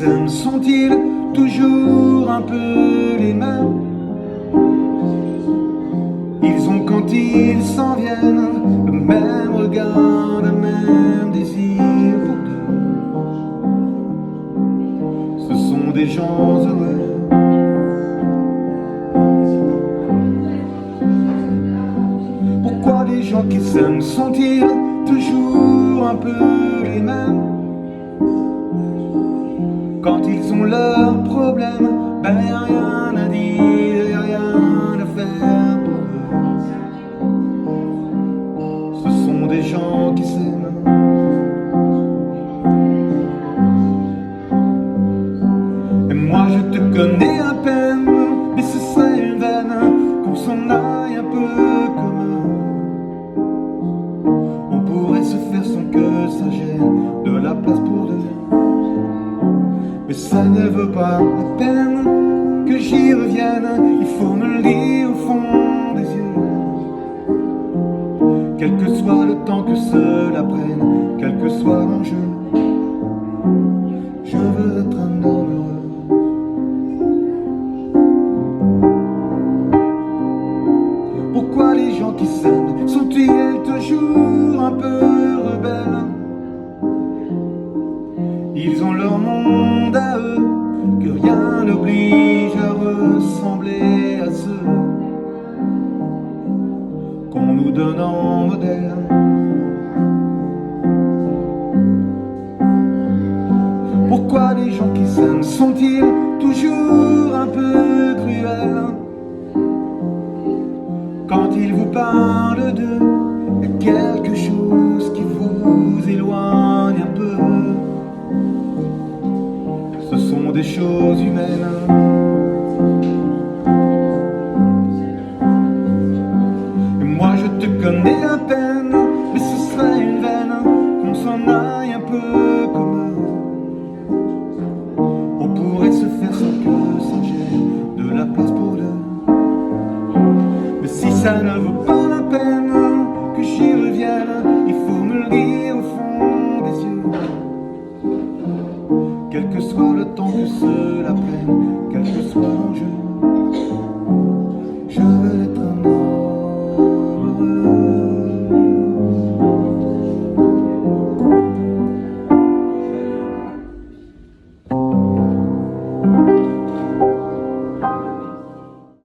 s'aiment sont-ils toujours un peu les mêmes? Ils ont quand ils s'en viennent le même regard, le même désir pour deux. Ce sont des gens heureux. Pourquoi les gens qui s'aiment sont-ils toujours un peu les mêmes? Quand ils ont leurs problèmes, ben y'a rien à dire, y'a rien à faire pour eux. Ce sont des gens qui s'aiment. Et moi je te connais à peine, mais ce serait une veine qu'on s'en aille un peu comme eux. On pourrait se faire sans que ça gêne, de la place pour deux. Mais ça ne vaut pas la peine que j'y revienne, il faut me lire au fond des yeux. Quel que soit le temps que cela prenne, quel que soit l'enjeu, je veux être un homme heureux. Pourquoi les gens qui s'aiment sont-ils toujours un peu rebelles? Ils ont leur monde à eux, que rien n'oblige à ressembler à ceux qu'on nous donne en modèle. Pourquoi les gens qui s'aiment sont-ils toujours un peu cruels? Quand ils vous parlent d'eux, il y a quelque chose qui vous éloigne un peu. Ce sont des choses humaines. Et moi je te connais à peine, mais ce serait une veine qu'on s'en aille un peu comme eux. On pourrait se faire sans que ça gêne, de la place pour deux. Mais si ça ne vaut pas la peine